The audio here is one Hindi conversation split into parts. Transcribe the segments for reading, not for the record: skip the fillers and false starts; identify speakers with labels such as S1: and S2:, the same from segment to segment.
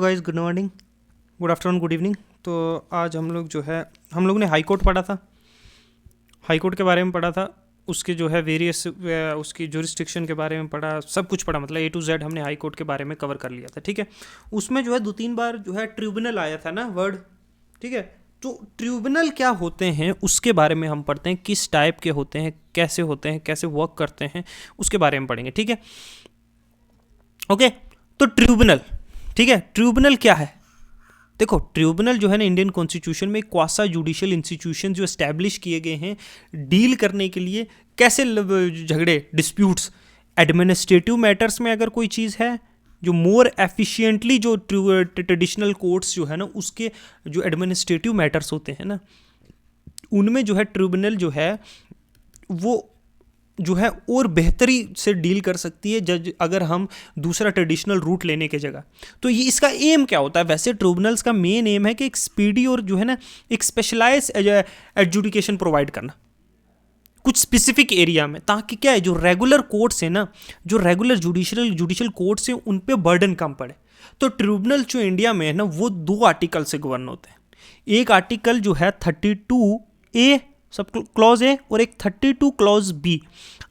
S1: Guys, good morning, good afternoon, good evening. तो आज हम लोग जो है हम लोग ने हाई कोर्ट पढ़ा था। हाई कोर्ट के बारे में पढ़ा था, उसके जो है वेरियस उसकी जुरिस्डिक्शन के बारे में पढ़ा, सब कुछ पढ़ा, मतलब A to Z हमने हाई कोर्ट के बारे में कवर कर लिया था। ठीक है, उसमें जो है 2-3 बार जो है ट्रिब्यूनल आया था ना वर्ड। ठीक है, तो ट्रिब्यूनल क्या होते हैं उसके बारे में हम पढ़ते हैं, किस टाइप के होते हैं, कैसे वर्क करते हैं, उसके बारे में पढ़ेंगे। ठीक है, ओके। तो ट्रिब्यूनल, ठीक है, ट्रिब्यूनल क्या है? देखो, ट्रिब्यूनल जो है ना इंडियन कॉन्स्टिट्यूशन में क्वासा जुडिशियल इंस्टीट्यूशन जो एस्टैब्लिश किए गए हैं डील करने के लिए, कैसे झगड़े, डिस्प्यूट्स, एडमिनिस्ट्रेटिव मैटर्स में अगर कोई चीज़ है जो मोर एफिशिएंटली, जो ट्रेडिशनल कोर्ट्स जो है ना उसके जो एडमिनिस्ट्रेटिव मैटर्स होते हैं ना उनमें जो है ट्रिब्यूनल जो है वो जो है और बेहतरी से डील कर सकती है जज, अगर हम दूसरा ट्रेडिशनल रूट लेने के जगह। तो ये इसका एम क्या होता है? वैसे ट्रिब्यूनल्स का मेन एम है कि एक स्पीडी और जो है ना एक स्पेशलाइज एडजुडिकेशन प्रोवाइड करना कुछ स्पेसिफिक एरिया में, ताकि क्या है जो रेगुलर कोर्ट्स है ना, जो रेगुलर जुडिशियल कोर्ट्स हैं उन पे बर्डन कम पड़े। तो ट्रिब्यूनल जो इंडिया में है ना वो 2 आर्टिकल से गवर्न होते हैं। एक आर्टिकल जो है 32A सब क्लॉज ए और एक 32 क्लॉज बी।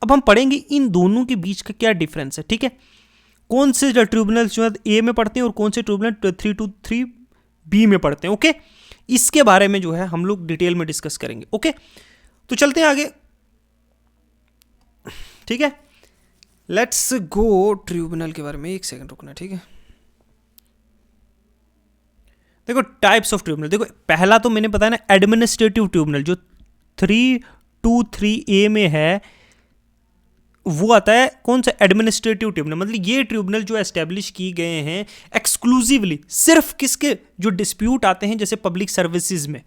S1: अब हम पढ़ेंगे इन दोनों के बीच का क्या डिफरेंस है। ठीक है, कौन से ट्रिब्यूनल जो है ए में पढ़ते हैं और कौन से ट्रिब्यूनल 323 बी में पढ़ते हैं। ओके, इसके बारे में जो है हम लोग डिटेल में डिस्कस करेंगे। ओके, तो चलते हैं आगे। ठीक है, लेट्स गो ट्रिब्यूनल के बारे में। एक सेकंड रुकना। ठीक है, देखो टाइप्स ऑफ ट्रिब्यूनल। देखो पहला तो मैंने बताया ना एडमिनिस्ट्रेटिव ट्रिब्यूनल जो 323A में है, वो आता है कौन सा? Administrative tribunal. मतलब ये ट्रिब्यूनल जो एस्टेब्लिश की गए हैं एक्सक्लूसिवली सिर्फ किसके, जो डिस्प्यूट आते हैं जैसे पब्लिक सर्विसेज में।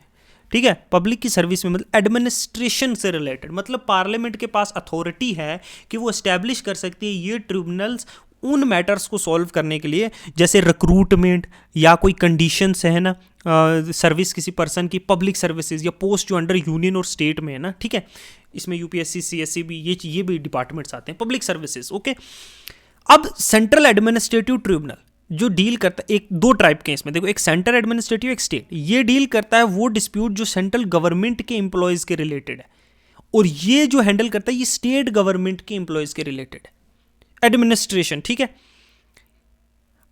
S1: ठीक है, पब्लिक की सर्विस में, मतलब एडमिनिस्ट्रेशन से रिलेटेड, मतलब पार्लियामेंट के पास अथॉरिटी है कि वो एस्टैब्लिश कर सकती है ये ट्रिब्यूनल्स उन मैटर्स को सॉल्व करने के लिए, जैसे रिक्रूटमेंट या कोई कंडीशंस है ना, सर्विस किसी पर्सन की, पब्लिक सर्विसेज या पोस्ट जो अंडर यूनियन और स्टेट में है ना। ठीक है, इसमें यूपीएससी, सीएससी भी, ये भी डिपार्टमेंट्स आते हैं, पब्लिक सर्विसेज। ओके, अब सेंट्रल एडमिनिस्ट्रेटिव ट्रिब्यूनल जो डील करता है, एक 2 टाइप के इसमें। देखो, एक सेंट्रल एडमिनिस्ट्रेटिव, एक स्टेट। ये डील करता है वो डिस्प्यूट जो सेंट्रल गवर्नमेंट के एम्प्लॉयज के रिलेटेड है, और ये जो हैंडल करता है ये स्टेट गवर्नमेंट के एम्प्लॉयज के रिलेटेड है, एडमिनिस्ट्रेशन। ठीक है,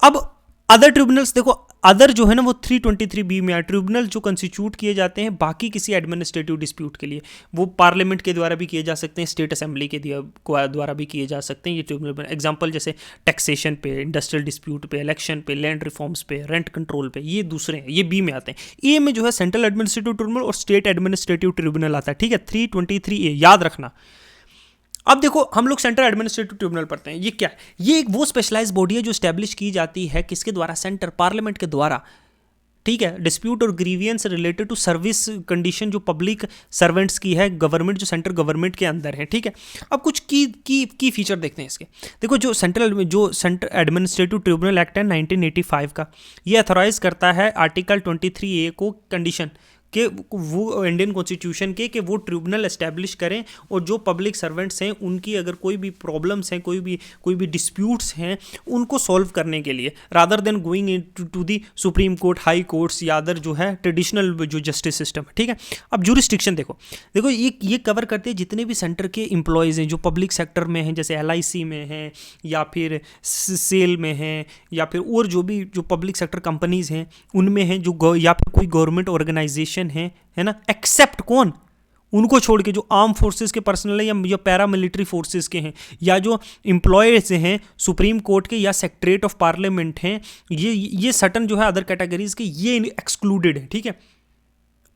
S1: अब अदर ट्रिब्यूनल्स देखो, अदर जो है ना वो 323B में है। ट्रिब्यूनल जो कंस्टिट्यूट किए जाते हैं बाकी किसी एडमिनिस्ट्रेटिव डिस्प्यूट के लिए, वो पार्लियामेंट के द्वारा भी किए जा सकते हैं, स्टेट असेंबली के द्वारा भी किए जा सकते हैं ये ट्रिब्यूनल। एग्जांपल जैसे टैक्सेशन पे, इंडस्ट्रियल डिस्प्यूट पे, इलेक्शन पे, लैंड रिफॉर्म्स पे, रेंट कंट्रोल पे, ये दूसरे हैं, ये बी में आते हैं। ए में जो है सेंट्रल एडमिनिस्ट्रेटिव ट्रिब्यूनल और स्टेट एडमिनिस्ट्रेटिव ट्रिब्यूनल आता है। ठीक है, 323A याद रखना। अब देखो, हम लोग सेंट्रल एडमिनिस्ट्रेटिव ट्रिब्यूनल पढ़ते हैं। ये क्या है? ये एक वो स्पेशलाइज बॉडी है जो स्टैब्लिश की जाती है किसके द्वारा? सेंटर पार्लियामेंट के द्वारा। ठीक है, डिस्प्यूट और grievance related to service condition जो पब्लिक सर्वेंट्स की है, गवर्नमेंट जो सेंट्रल गवर्नमेंट के अंदर है। ठीक है, अब कुछ की फीचर देखते हैं इसके। देखो, जो सेंट्रल एडमिनिस्ट्रेटिव ट्रिब्यूनल एक्ट है 1985 का, ये अथोराइज करता है आर्टिकल 23A को कंडीशन कि वो इंडियन कॉन्स्टिट्यूशन के कि वो ट्रिब्यूनल एस्टैब्लिश करें, और जो पब्लिक सर्वेंट्स हैं उनकी अगर कोई भी प्रॉब्लम्स हैं, कोई भी डिस्प्यूट्स हैं, उनको सॉल्व करने के लिए, rather than going into the supreme court, high courts या अदर जो है ट्रेडिशनल जो जस्टिस सिस्टम है। ठीक है, अब जुरिस्डिक्शन देखो, ये कवर करते हैं जितने भी सेंटर के एम्प्लॉयज़ हैं जो पब्लिक सेक्टर में हैं, जैसे LIC में हैं या फिर सेल में हैं या फिर और जो भी जो पब्लिक सेक्टर कंपनीज़ हैं उनमें हैं, जो या फिर कोई गवर्नमेंट ऑर्गेनाइजेशन है ना, एक्सेप्ट कौन? उनको छोड़ के जो आर्म फोर्सेस के पर्सनल है या पैरा मिलिट्री फोर्सेस के हैं, या जो एम्प्लॉयज हैं सुप्रीम कोर्ट के या सेक्रेटरीट ऑफ पार्लियामेंट हैं, ये सटन जो है अदर कैटेगरीज के, ये एक्सक्लूडेड है। ठीक है,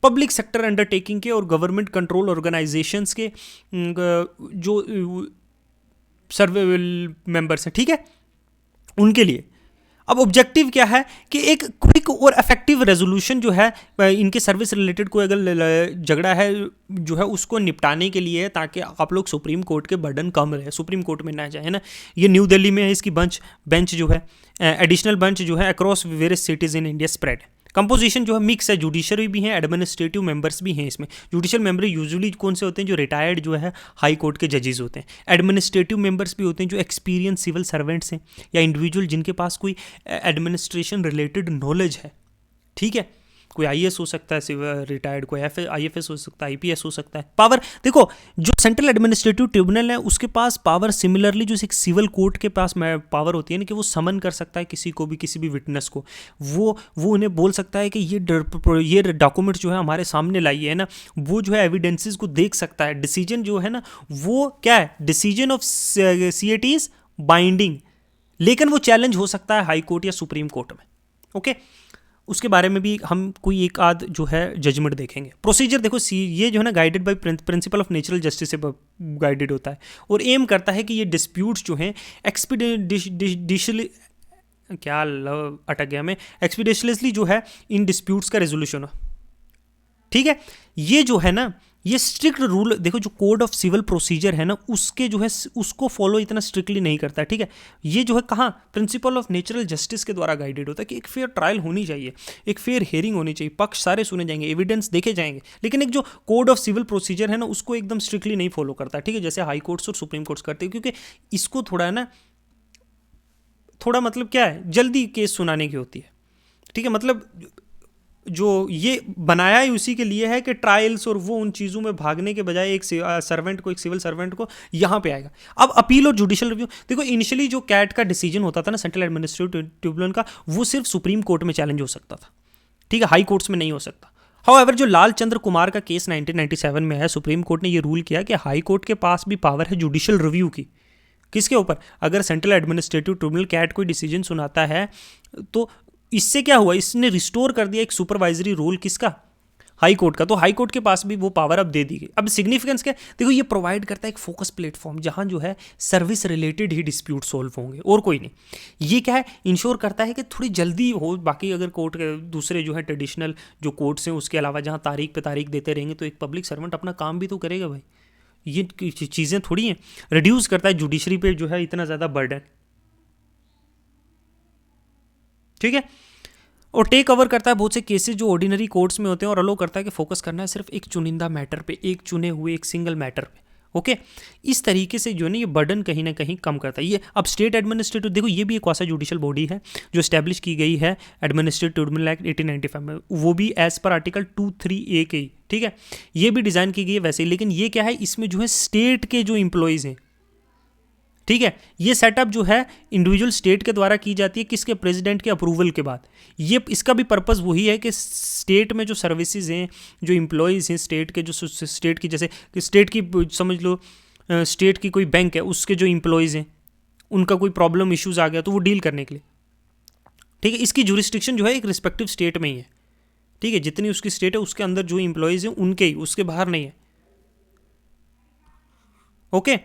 S1: पब्लिक सेक्टर अंडरटेकिंग के और गवर्नमेंट कंट्रोल ऑर्गेनाइजेशंस के जो सर्वे मेंबर्स हैं, ठीक है, उनके लिए। अब ऑब्जेक्टिव क्या है कि एक क्विक और इफेक्टिव रेजोल्यूशन जो है इनके सर्विस रिलेटेड कोई अगर झगड़ा है जो है उसको निपटाने के लिए, ताकि आप लोग सुप्रीम कोर्ट के बर्डन कम रहे, सुप्रीम कोर्ट में ना जाए, है ना। ये न्यू दिल्ली में है, इसकी बेंच जो है एडिशनल बेंच जो है across various cities in India spread है। कंपोजिशन जो है मिक्स है, जुडिशरी भी है, एडमिनिस्ट्रेटिव मेंबर्स भी हैं इसमें। जुडिशियल मेंबर यूजुअली कौन से होते हैं, जो रिटायर्ड जो है हाई कोर्ट के जजेस होते हैं। एडमिनिस्ट्रेटिव मेंबर्स भी होते हैं जो एक्सपीरियंस सिविल सर्वेंट्स हैं या इंडिविजुअल जिनके पास कोई एडमिनिस्ट्रेशन रिलेटेड नॉलेज है, ठीक है। कोई आईएएस हो सकता है रिटायर्ड, कोई आईएफएस हो सकता है, आईपीएस हो सकता है। पावर देखो, जो सेंट्रल एडमिनिस्ट्रेटिव ट्रिब्यूनल है उसके पास पावर सिमिलरली जो एक सिविल कोर्ट के पास पावर होती है ना, कि वो समन कर सकता है किसी को भी, किसी भी विटनेस को। वो उन्हें बोल सकता है कि ये डॉक्यूमेंट जो है हमारे सामने लाइए, है ना। वो जो है एविडेंसेस को देख सकता है। डिसीजन जो है ना वो क्या है, decision of CAT is binding, लेकिन वो चैलेंज हो सकता है हाई कोर्ट या सुप्रीम कोर्ट में। ओके, उसके बारे में भी हम कोई एक आध जो है जजमेंट देखेंगे। प्रोसीजर देखो, ये जो है ना guided by principle of natural justice से गाइडेड होता है और एम करता है कि ये डिस्प्यूट्स जो हैं एक्सपीडिशनली जो है इन डिस्प्यूट्स का रेजोल्यूशन हो, ठीक है। ये जो है ना, ये स्ट्रिक्ट रूल देखो, जो कोड ऑफ सिविल प्रोसीजर है ना उसके जो है उसको फॉलो इतना स्ट्रिक्टली नहीं करता है, ठीक है। ये जो है कहाँ, प्रिंसिपल ऑफ नेचुरल जस्टिस के द्वारा गाइडेड होता है कि एक फेयर ट्रायल होनी चाहिए, एक फेयर हियरिंग होनी चाहिए, पक्ष सारे सुने जाएंगे, एविडेंस देखे जाएंगे। लेकिन एक जो कोड ऑफ सिविल प्रोसीजर है ना उसको एकदम स्ट्रिक्टली नहीं फॉलो करता, ठीक है, जैसे हाई कोर्ट्स और सुप्रीम कोर्ट्स करते हैं, क्योंकि इसको थोड़ा है ना, थोड़ा मतलब क्या है, जल्दी केस सुनाने की होती है, ठीक है। मतलब जो ये बनाया ही उसी के लिए है कि ट्रायल्स और वो उन चीज़ों में भागने के बजाय एक सर्वेंट को, एक सिविल सर्वेंट को यहाँ पे आएगा। अब अपील और जुडिशियल रिव्यू देखो, इनिशियली जो कैट का डिसीजन होता था ना सेंट्रल एडमिनिस्ट्रेटिव ट्रिब्यूनल का, वो सिर्फ सुप्रीम कोर्ट में चैलेंज हो सकता था, ठीक है, हाई कोर्ट्स में नहीं हो सकता। हाउएवर जो लाल चंद्र कुमार का केस 1997 में है, सुप्रीम कोर्ट ने ये रूल किया कि हाई कोर्ट के पास भी पावर है जुडिशियल रिव्यू की। किसके ऊपर, अगर सेंट्रल एडमिनिस्ट्रेटिव ट्रिब्यूनल कैट कोई डिसीजन सुनाता है तो इससे क्या हुआ, इसने रिस्टोर कर दिया एक सुपरवाइजरी रोल किसका, हाई कोर्ट का। तो हाई कोर्ट के पास भी वो पावर अब दे दी गई। अब सिग्निफिकेंस क्या है, देखो ये प्रोवाइड करता है एक फोकस प्लेटफॉर्म जहां जो है सर्विस रिलेटेड ही डिस्प्यूट सॉल्व होंगे और कोई नहीं। ये क्या है, इंश्योर करता है कि थोड़ी जल्दी हो। बाकी अगर कोर्ट के दूसरे जो है ट्रेडिशनल जो कोर्ट्स हैं उसके अलावा जहाँ तारीख पे तारीख देते रहेंगे तो एक पब्लिक सर्वेंट अपना काम भी तो करेगा भाई। ये चीज़ें थोड़ी हैं। रिड्यूस करता है जुडिशरी पे जो है इतना ज़्यादा बर्डन, ठीक है। और टेक ओवर करता है बहुत से केसेस जो ऑर्डिनरी कोर्ट्स में होते हैं और अलो करता है कि फोकस करना है सिर्फ एक चुनिंदा मैटर पे, एक चुने हुए एक सिंगल मैटर पे। ओके, इस तरीके से जो है ना ये बर्डन कहीं ना कहीं कम करता है। ये अब स्टेट एडमिनिस्ट्रेटिव देखो, ये भी एक क्वासी जुडिशियल बॉडी है जो एस्टैब्लिश की गई है एडमिनिस्ट्रेटिव ट्रिब्यूनल एक्ट 1895 में, वो भी एज पर आर्टिकल 23A के, ठीक है। ये भी डिज़ाइन की गई है वैसे ही, लेकिन ये क्या है, इसमें जो है स्टेट के जो एम्प्लॉयज़ हैं, ठीक है, ये सेटअप जो है इंडिविजुअल स्टेट के द्वारा की जाती है, किसके, प्रेसिडेंट के अप्रूवल के बाद। ये इसका भी पर्पस वही है कि स्टेट में जो सर्विसेज हैं, जो एम्प्लॉयज़ हैं स्टेट के, जो स्टेट की जैसे स्टेट की समझ लो स्टेट की कोई बैंक है, उसके जो एम्प्लॉयज़ हैं उनका कोई प्रॉब्लम इश्यूज़ आ गया तो वो डील करने के लिए, ठीक है। इसकी जुरिस्डिक्शन जो है एक रिस्पेक्टिव स्टेट में ही है, ठीक है। जितनी उसकी स्टेट है उसके अंदर जो एम्प्लॉयज़ हैं उनके ही, उसके बाहर नहीं है। ओके,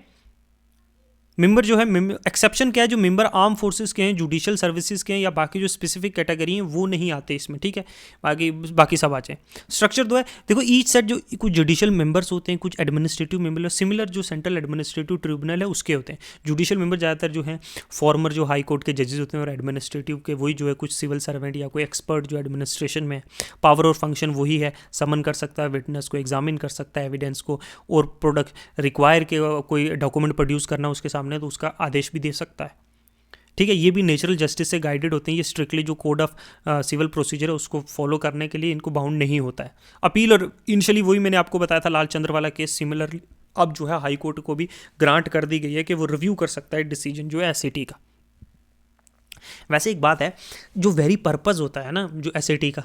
S1: मेंबर जो है, एक्सेप्शन क्या है, जो मेंबर आर्म फोर्सेस के हैं, जुडिशियल सर्विसेज के हैं या बाकी जो स्पेसिफिक कैटेगरी हैं वो नहीं आते इसमें, ठीक है। बाकी सब आ जाए। स्ट्रक्चर दो है, देखो ईच सेट जो कुछ जुडिशियल मेंबर्स होते हैं, कुछ एडमिनिस्ट्रेटिव मेंबर, सिमिलर जो सेंट्रल एडमिनिस्ट्रेटिव ट्रिब्यूनल है उसके होते हैं। जुडिशियल मेंबर ज़्यादातर जो हैं फॉर्मर जो हाई कोर्ट के जजेस होते हैं, और एडमिनिस्ट्रेटिव के वही जो है कुछ सिविल सर्वेंट या कोई एक्सपर्ट जो एडमिनिस्ट्रेशन में। पावर और फंक्शन वही है, समन कर सकता है विटनेस को, एग्जामिन कर सकता है एविडेंस को, और प्रोडक्ट रिक्वायर के कोई डॉक्यूमेंट प्रोड्यूस करना उसके सामने तो उसका आदेश भी दे सकता है, ठीक है। ये भी नेचुरल जस्टिस से गाइडेड होते हैं। ये स्ट्रिक्टली जो कोड ऑफ सिविल प्रोसीजर है उसको फॉलो करने के लिए इनको बाउंड नहीं होता है। अपील और इनिशियली वही मैंने आपको बताया था लाल चंद्र वाला केस, सिमिलरली अब जो है हाई कोर्ट को भी ग्रांट कर दी गई है कि वो रिव्यू कर सकता है डिसीजन जो है एसएटी का। वैसे एक बात है, जो वेरी पर्पस होता है ना जो एसएटी का,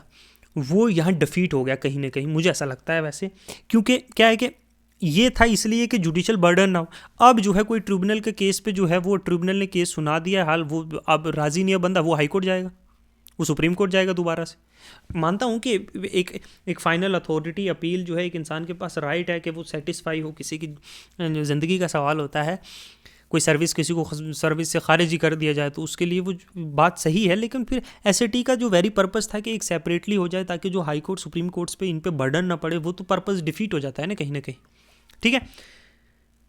S1: वो यहाँ डिफीट हो गया कहीं ना कहीं, मुझे ऐसा लगता है वैसे। क्योंकि क्या है कि ये था इसलिए कि जुडिशियल बर्डन ना हो। अब जो है कोई ट्रिब्यूनल के केस पे जो है वो ट्रिब्यूनल ने केस सुना दिया है, हाल वो अब राजी नहीं है बंदा, वो हाई कोर्ट जाएगा, वो सुप्रीम कोर्ट जाएगा दोबारा से। मानता हूँ कि एक फाइनल अथॉरिटी अपील जो है एक इंसान के पास राइट है कि वो सेटिस्फाई हो, किसी की ज़िंदगी का सवाल होता है, कोई सर्विस किसी को सर्विस से खारिज ही कर दिया जाए तो उसके लिए वो बात सही है। लेकिन फिर एसएटी का जो वेरी पर्पस था कि एक सेपरेटली हो जाए ताकि जो हाई कोर्ट सुप्रीम कोर्ट्स पे इन पे बर्डन ना पड़े, वो तो पर्पस डिफीट हो जाता है ना कहीं, ठीक है।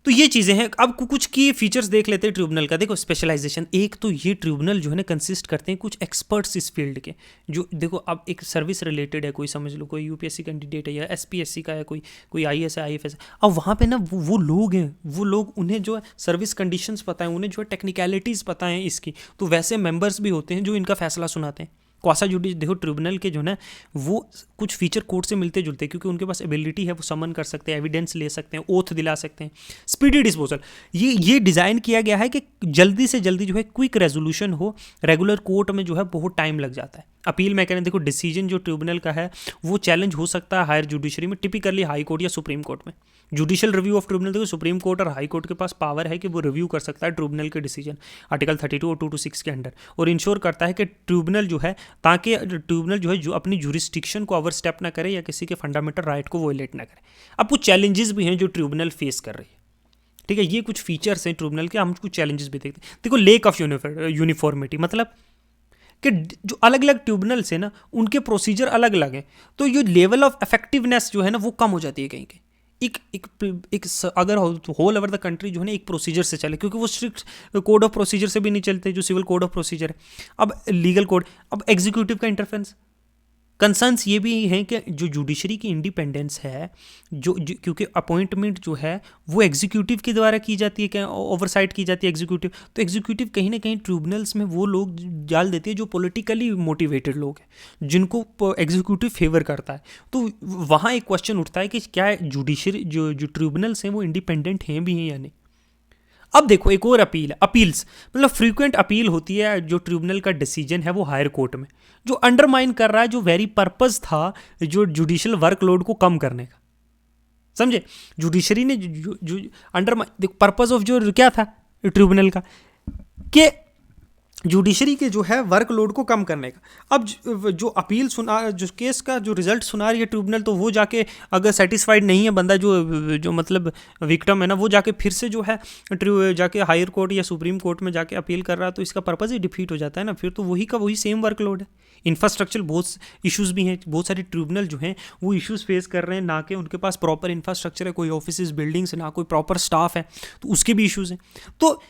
S1: तो ये चीज़ें हैं। अब कुछ की फीचर्स देख लेते हैं ट्रिब्यूनल का। देखो स्पेशलाइजेशन, एक तो ये ट्रिब्यूनल जो है ना कंसिस्ट करते हैं कुछ एक्सपर्ट्स इस फील्ड के, जो देखो अब एक सर्विस रिलेटेड है, कोई समझ लो कोई यूपीएससी कैंडिडेट है या एसपीएससी का है, कोई आईएएस है, आईएफएस है। अब वहाँ पे ना वो लोग हैं, वो लोग उन्हें जो है सर्विस कंडीशंस पता है, उन्हें जो है टेक्निकलिटीज़ पता है इसकी, तो वैसे मेंबर्स भी होते हैं जो इनका फैसला सुनाते हैं। क्वासा जुडिस देखो ट्रिब्यूनल के जो ना वो कुछ फीचर कोर्ट से मिलते जुलते हैं, क्योंकि उनके पास एबिलिटी है, वो समन कर सकते हैं, एविडेंस ले सकते हैं, ओथ दिला सकते हैं, स्पीडी डिस्पोजल। ये डिज़ाइन किया गया है कि जल्दी से जल्दी जो है क्विक रेजोल्यूशन हो। रेगुलर कोर्ट में जो है बहुत टाइम लग जाता है। अपील मैकेनिज्म देखो, डिसीजन जो ट्रिब्यूनल का है वो चैलेंज हो सकता है हायर जुडिशरी में, टिपिकली हाई कोर्ट या सुप्रीम कोर्ट में। जुडिशियल रिव्यू ऑफ ट्रिब्यूनल देखो, सुप्रीम कोर्ट और हाई कोर्ट के पास पावर है कि वो रिव्यू कर सकता है ट्रिब्यूनल के डिसीजन, आर्टिकल 32 और 226 के अंडर, और इंश्योर करता है कि ट्रिब्यूनल जो है, ताकि ट्रिब्यूनल जो है जो अपनी जुरिस्डिक्शन को ओवर स्टेप ना करे या किसी के फंडामेंटल राइट को वोलेट ना करे। अब कुछ चैलेंजेस भी हैं जो ट्रिब्यूनल फेस कर रही है, ठीक है। ये कुछ फीचर्स हैं ट्रिब्यूनल के, हम कुछ चैलेंजेस भी देखते हैं। देखो लेक ऑफ यूनिफॉर्मिटी, मतलब कि जो अलग अलग ट्रिब्यूनल्स हैं ना उनके प्रोसीजर अलग अलग हैं, तो ये लेवल ऑफ इफेक्टिवनेस जो है ना वो कम हो जाती है कहीं के। अगर होल ओवर द कंट्री जो है ना एक प्रोसीजर से चले, क्योंकि वो स्ट्रिक्ट कोड ऑफ प्रोसीजर से भी नहीं चलते जो सिविल कोड ऑफ प्रोसीजर है। अब लीगल कोड, अब एग्जीक्यूटिव का इंटरफेरेंस, कंसर्न्स ये भी हैं कि जो जुडिशरी की इंडिपेंडेंस है, क्योंकि अपॉइंटमेंट जो है वो एग्जीक्यूटिव के द्वारा की जाती है, क्या ओवरसाइट की जाती है एग्जीक्यूटिव, तो एग्जीक्यूटिव कहीं ना कहीं ट्रिब्यूनल्स में वो लोग डाल देती है जो पॉलिटिकली मोटिवेटेड लोग हैं, जिनको एग्जीक्यूटिव फेवर करता है। तो वहाँ एक क्वेश्चन उठता है कि क्या जुडिशरी जो ट्रिब्यूनल्स हैं वो इंडिपेंडेंट हैं भी हैं या नहीं। अब देखो एक और अपील है, अपील्स मतलब फ्रीक्वेंट अपील होती है जो ट्रिब्यूनल का डिसीजन है वो हायर कोर्ट में, जो अंडरमाइन कर रहा है जो वेरी पर्पस था जो जुडिशियल वर्कलोड को कम करने का। समझे, जुडिशरी ने जो अंडरमाइन, देखो पर्पस ऑफ जो क्या था ट्रिब्यूनल का, कि जुडिशरी के जो है वर्कलोड को कम करने का। अब जो अपील सुना, जो केस का जो रिजल्ट सुना रही है ट्रिब्यूनल, तो वो जाके अगर सेटिस्फाइड नहीं है बंदा जो मतलब विक्टिम है ना, वो जाके फिर से जो है जाके हायर कोर्ट या सुप्रीम कोर्ट में जाके अपील कर रहा है, तो इसका पर्पज़ ही डिफीट हो जाता है ना। फिर तो वही का वही सेम वर्कलोड है। इंफ्रास्ट्रक्चर बहुत इश्यूज़ भी हैं, बहुत सारे ट्रिब्यूनल जो हैं वो इश्यूज़ फेस कर रहे हैं, ना कि उनके पास प्रॉपर इंफ्रास्ट्रक्चर है, कोई ऑफिस बिल्डिंग्स, ना कोई प्रॉपर स्टाफ है, तो उसके भी इश्यूज़ हैं। तो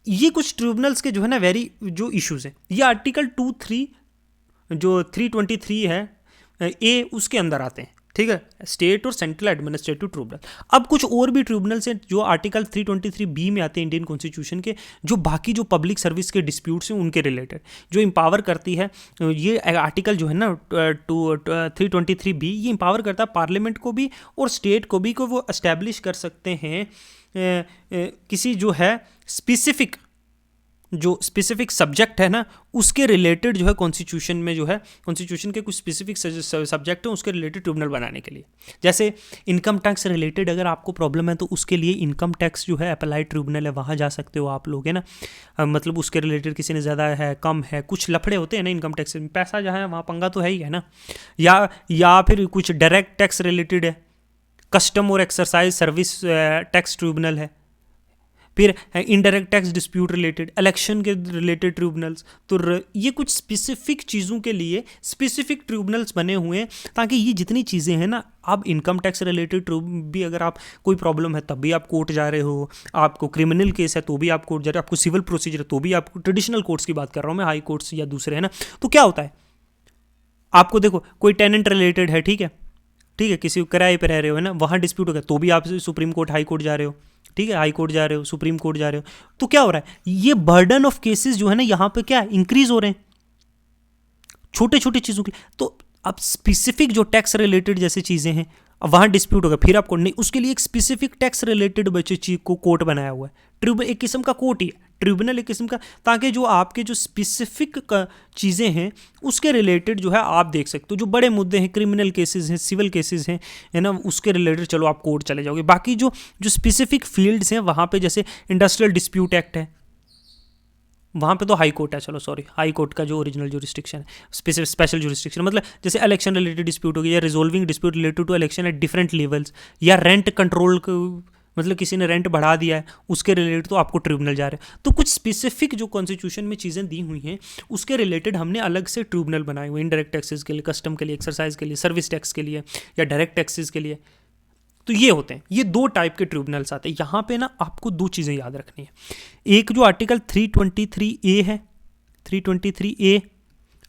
S1: ये कुछ ट्रिब्यूनल्स के जो है ना वेरी जो इश्यूज हैं, ये आर्टिकल 323 है ए, उसके अंदर आते हैं, ठीक है, स्टेट और सेंट्रल एडमिनिस्ट्रेटिव ट्रिब्यूनल। अब कुछ और भी ट्रिब्यूनल्स हैं जो आर्टिकल 323 में आते हैं इंडियन कॉन्स्टिट्यूशन के, जो बाकी जो पब्लिक सर्विस के डिस्प्यूट्स हैं उनके रिलेटेड जो इंपावर करती है। ये आर्टिकल जो है ना 323 ये इंपावर करता है पार्लियामेंट को भी और स्टेट को भी, को वो एस्टैब्लिश कर सकते हैं किसी जो है स्पेसिफिक सब्जेक्ट है ना उसके रिलेटेड जो है कॉन्स्टिट्यूशन में जो है कॉन्स्टिट्यूशन के कुछ स्पेसिफिक सब्जेक्ट हैं उसके रिलेटेड ट्रिब्यूनल बनाने के लिए। जैसे इनकम टैक्स रिलेटेड अगर आपको प्रॉब्लम है तो उसके लिए इनकम टैक्स जो है अप्लाइड ट्रिब्यूनल है, वहाँ जा सकते हो आप लोग, है ना। मतलब उसके रिलेटेड किसी ने ज़्यादा है कम है, कुछ लफड़े होते हैं ना इनकम टैक्स में, पैसा जहाँ है वहाँ पंगा तो है ही, है ना। या फिर कुछ डायरेक्ट टैक्स रिलेटेड है, कस्टम और एक्सरसाइज सर्विस टैक्स ट्रिब्यूनल है, फिर indirect tax dispute related, election के रिलेटेड ट्रिब्यूनल्स। तो ये कुछ स्पेसिफिक चीज़ों के लिए स्पेसिफिक ट्रिब्यूनल्स बने हुए हैं, ताकि ये जितनी चीज़ें हैं ना, आप इनकम टैक्स रिलेटेड भी अगर आप कोई प्रॉब्लम है तब भी आप कोर्ट जा रहे हो, आपको क्रिमिनल केस है तो भी आप कोर्ट जा रहे हो, आपको सिविल प्रोसीजर है तो भी आप, ट्रेडिशनल कोर्ट्स की बात कर रहा हूँ मैं, हाई कोर्ट्स या दूसरे, है ना। तो क्या होता है, आपको देखो कोई टेनेंट रिलेटेड है, ठीक है, किसी किराए पे रह रहे हो, है ना, वहाँ डिस्प्यूट हो गया तो भी आप सुप्रीम कोर्ट हाई कोर्ट जा रहे हो, ठीक है, हाई कोर्ट जा रहे हो, सुप्रीम कोर्ट जा रहे हो। तो क्या हो रहा है, ये बर्डन ऑफ केसेस जो है ना यहाँ पे क्या इंक्रीज हो रहे हैं छोटे छोटे चीज़ों के। तो अब स्पेसिफिक जो टैक्स रिलेटेड जैसी चीज़ें हैं, अब वहाँ डिस्प्यूट होगा, फिर आपको नहीं, उसके लिए एक स्पेसिफिक टैक्स रिलेटेड बच्चे चीज को कोर्ट बनाया हुआ है। ट्रिब्यूनल एक किस्म का कोर्ट ही है, ट्रिब्यूनल एक किस्म का, ताकि जो आपके जो स्पेसिफिक चीज़ें हैं उसके रिलेटेड जो है आप देख सकते हो, जो बड़े मुद्दे हैं, क्रिमिनल केसेस हैं, सिविल केसेस हैं, है ना, उसके रिलेटेड चलो आप कोर्ट चले जाओगे। बाकी जो स्पेसिफिक फील्ड्स हैं वहाँ पे जैसे इंडस्ट्रियल डिस्प्यूट एक्ट है, वहाँ पे तो हाई कोर्ट है, चलो सॉरी, हाई कोर्ट का जो ओरिजिनल जुरिस्डिक्शन है, स्पेशल जुरिस्डिक्शन, मतलब जैसे इलेक्शन रिलेटेड डिस्प्यूट हो गया, या resolving dispute related to election at different levels, या रेंट कंट्रोल, मतलब किसी ने रेंट बढ़ा दिया है उसके रिलेटेड तो आपको ट्रिब्यूनल जा रहे हैं। तो कुछ स्पेसिफिक जो कॉन्स्टिट्यूशन में चीज़ें दी हुई हैं उसके रिलेटेड हमने अलग से ट्रिब्यूनल बनाए हुए, इनडायरेक्ट टैक्सेस के लिए, कस्टम के लिए, एक्सरसाइज के लिए, सर्विस टैक्स के लिए, या डायरेक्ट टैक्सेस के लिए। तो ये होते हैं, ये दो टाइप के ट्रिब्यूनल्स आते हैं। यहाँ पे ना आपको दो चीज़ें याद रखनी है। एक जो आर्टिकल 323A है, 323A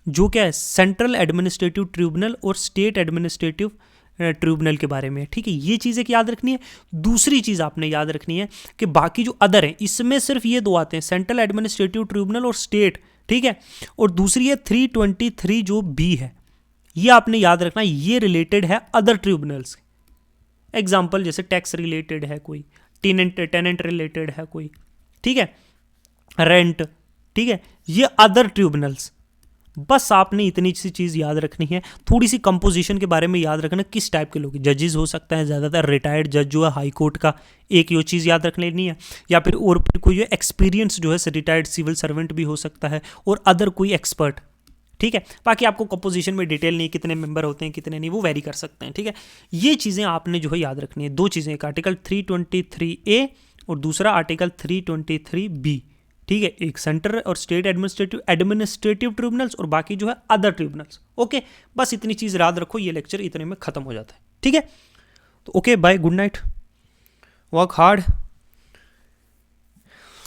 S1: जो क्या है, सेंट्रल एडमिनिस्ट्रेटिव ट्रिब्यूनल और स्टेट एडमिनिस्ट्रेटिव ट्रिब्यूनल के बारे में, ठीक है, ये चीज़ एक याद रखनी है। दूसरी चीज़ आपने याद रखनी है कि बाकी जो अदर हैं इसमें सिर्फ ये दो आते हैं, सेंट्रल एडमिनिस्ट्रेटिव ट्रिब्यूनल और स्टेट, ठीक है। और दूसरी है 323 जो बी है, ये आपने याद रखना, ये रिलेटेड है अदर ट्रिब्यूनल्स। एग्जाम्पल जैसे टैक्स रिलेटेड है कोई, टेनेंट रिलेटेड है कोई, ठीक है, रेंट, ठीक है, ये अदर ट्रिब्यूनल्स। बस आपने इतनी सी चीज़ याद रखनी है। थोड़ी सी कंपोजिशन के बारे में याद रखना, किस टाइप के लोग, जजेस हो सकता है, ज़्यादातर रिटायर्ड जज जो है हाई कोर्ट का, एक ये चीज़ याद रख लेनी है। या फिर और फिर कोई एक्सपीरियंस जो है रिटायर्ड सिविल सर्वेंट भी हो सकता है, और अदर कोई एक्सपर्ट, ठीक है। बाकी आपको कंपोजिशन में डिटेल नहीं, कितने मेंबर होते हैं कितने नहीं, वो वेरी कर सकते हैं, ठीक है। ये चीज़ें आपने जो है याद रखनी है, दो चीज़ें, एक आर्टिकल 323A और दूसरा आर्टिकल 323B, ठीक है। एक सेंट्रल और स्टेट एडमिनिस्ट्रेटिव ट्रिब्यूनल्स और बाकी जो है अदर ट्रिब्यूनल्स। ओके, बस इतनी चीज़ याद रखो, ये लेक्चर इतने में खत्म हो जाता है, ठीक है। तो okay, bye, good night, work hard,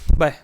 S1: bye.